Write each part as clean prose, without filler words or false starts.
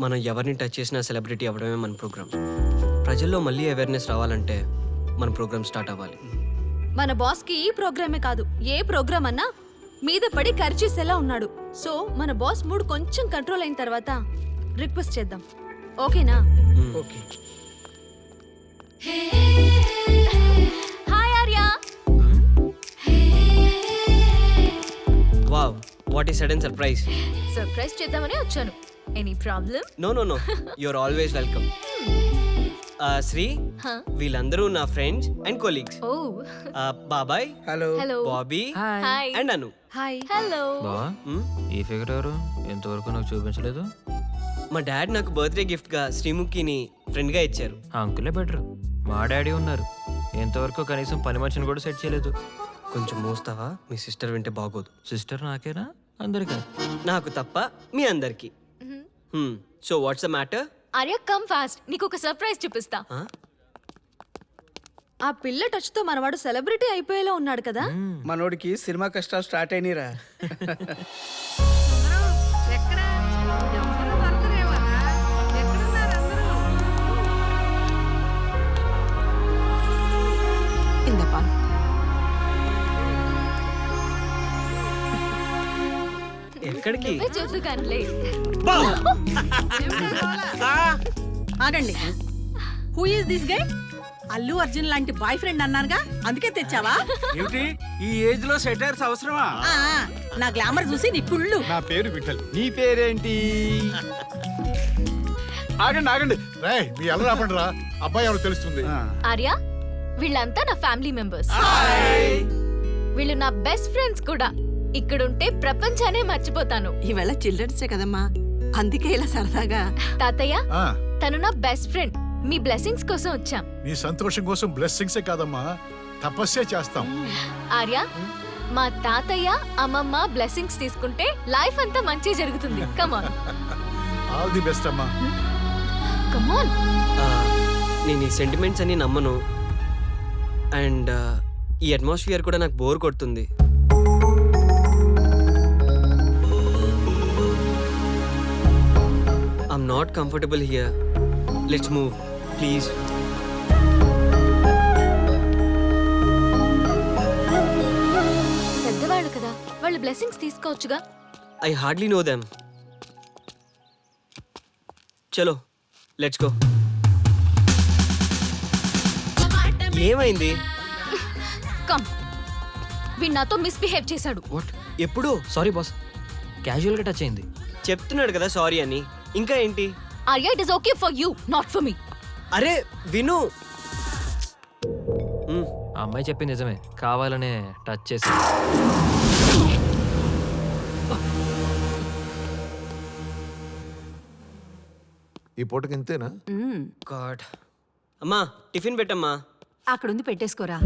మనం ఎవరిని టచ్ చేసినా సెలబ్రిటీ అవ్వడమే మన ప్రోగ్రామ్. ప్రజల్లో మళ్ళీ అవేర్నెస్ రావాలంటే మన ప్రోగ్రామ్ స్టార్ట్ అవ్వాలి. మన బాస్కి ఈ ప్రోగ్రామే కాదు, ఏ ప్రోగ్రామ్ అన్నా మీద పడి ఖర్చేసేలా ఉన్నాడు. సో మన బాస్ మూడ్ కొంచెం కంట్రోల్ అయిన తర్వాత రిక్వెస్ట్ చేద్దాం. ఓకేనా? Okay. Hi Arya. Wow, what is sudden surprise. Surprise చేద్దామని వచ్చాను. Any problem? No no no, you are always welcome. Sri, వీళ్ళందరూ నా ఫ్రెండ్స్ అండ్ కొలీగ్స్. ఓ బాబాయ్, hello. Hello. Bobby hi. And Anu. Hi. Hello. బావా, ఈ ఫిగర్ ఎవరు? ఎంతవరకు నాకు చూపించలేదు. మా డాడ్ నాకు బర్త్డే గిఫ్ట్ గా శ్రీముఖిని ఫ్రెండ్ గా ఇచ్చారు. ఆ అంకులే బెటర్. మా డాడీ ఉన్నారు, ఎంతవరకు కనీసం పని మనిషిని కూడా సెట్ చేయలేదు. కొంచెం మోస్తావా? మీ సిస్టర్ వింటే బాగోదు. సిస్టర్ నాకేనా అందరికా? నాకు తప్ప మీ అందరికి. So what's the matter? Arya come fast, నీకు ఒక సర్ప్రైజ్ చూపిస్తా. ఆ పిల్ల టచ్ తో మనవాడు సెలబ్రిటీ అయిపోయేలా ఉన్నాడు కదా. మనోడికి సినిమా కష్టాలు స్టార్ట్ అయినరా. ఎక్కడికి? చూసు కనులే. ఆగండి, who is this guy? Allu Arjun లాంటి బాయ్ ఫ్రెండ్ అన్నానుగా, అందుకే తెచ్చావా? ఏమిటి ఈ ఏజ్ లో సెటైర్స్ అవసరమా? ఆ, నా గ్లామర్ చూసి నీ కుళ్ళు. నా పేరు విఠల్, నీ పేరేంటి? ఆగండి ఆగండి, రే మీ అల్ల రాపండి రా, అబ్బాయి ఎవరు తెలుస్తుంది. ఆర్య, వీళ్ళంతా నా ఫ్యామిలీ మెంబర్స్. వీళ్ళు నా బెస్ట్ ఫ్రెండ్స్ కూడా. ఇక్కడుంటే ప్రపంచానే మర్చిపోతాను. ఈవేళ చిల్డ్రన్స్ డే కదమ్మా, అందుకే ఇలా సరదాగా. తాతయ్య, ఆ, తను నా బెస్ట్ ఫ్రెండ్. మీ బ్లెస్సింగ్స్ కోసం వచ్చాం. నీ సంతోషం కోసం బ్లెస్సింగ్సే కాదమ్మా, తపస్సే చేస్తాం. ఆర్య, మా తాతయ్య అమ్మమ్మ బ్లెస్సింగ్స్ తీసుకుంటే లైఫ్ అంతా మంచి జరుగుతుంది. కమాన్ ఆల్ ది బెస్ట్ అమ్మా. కమాన్. నేను ఈ సెంటిమెంట్స్ అన్ని నమ్మను. అండ్ ఈ అట్మాస్ఫియర్ కూడా నాకు బోర్ కొడుతుంది. I'm not comfortable here. Let's move please. పెద్దవాళ్ళు కదా, వాళ్ళు బ్లెస్సింగ్స్ తీసుకోవచ్చుగా. I hardly know them. చలో లెట్స్ గో. ఏమైంది? కమ్. వీడు నాతో మిస్బిహేవ్ చేశాడు. వాట్? ఎప్పుడు? సారీ బాస్, క్యాజువల్గా టచ్ అయింది. చెప్తున్నాడు కదా సారీ అని, ఇంకా ఏంటి? Arya, it is okay for you, not for me. అరే విను. ఆ అమ్మాయి చెప్పింది నిజమే, కావాలనే టచ్ చేసి. ఈ పూటకి ఇంతేనా? గాడ్. అమ్మా టిఫిన్ పెట్టమ్మా. అక్కడుంది, పెట్టేసుకోరా.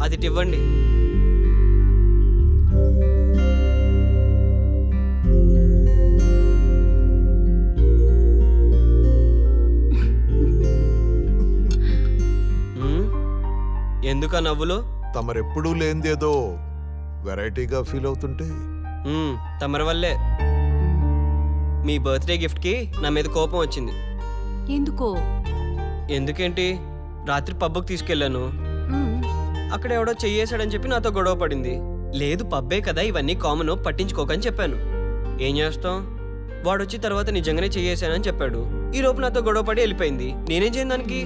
అది ఇవ్వండి. ఎందుకా నవ్వులు? తమరెప్పుడూ లేనిదేదో వెరైటీగా ఫీల్ అవుతుంటే. తమరి వల్లే. మీ బర్త్డే గిఫ్ట్కి నా మీద కోపం వచ్చింది. ఎందుకో? ఎందుకేంటి, రాత్రి పబ్కి తీసుకెళ్ళాను. అక్కడ ఎవడో చెయ్యేశాడని చెప్పి నాతో గొడవ పడింది. లేదు పబ్బే కదా, ఇవన్నీ కామన్, పట్టించుకోకని చెప్పాను. ఏం చేస్తాం, వాడొచ్చి తర్వాత నిజంగానే చెయ్యేశానని చెప్పాడు. ఈ లోపు నాతో గొడవ పడి వెళ్ళిపోయింది. నేనేం చేయను దానికి?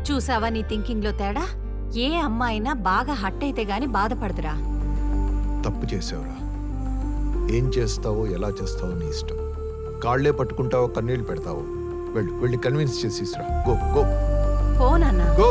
చూసావా నీ థింకింగ్ లో తేడా? ఏ అమ్మాయినా బాగా హట్ అయితే గాని బాధపడదురా. తప్పు చేసావురా. ఏం చేస్తావో ఎలా చేస్తావో నీ ఇష్టం. కాళ్లే పట్టుకుంటావో కన్నీళ్లు పెడతావో, వెళ్ళి కన్విన్స్ చేసిరా. గో గో ఫోన్ అన్నా గో.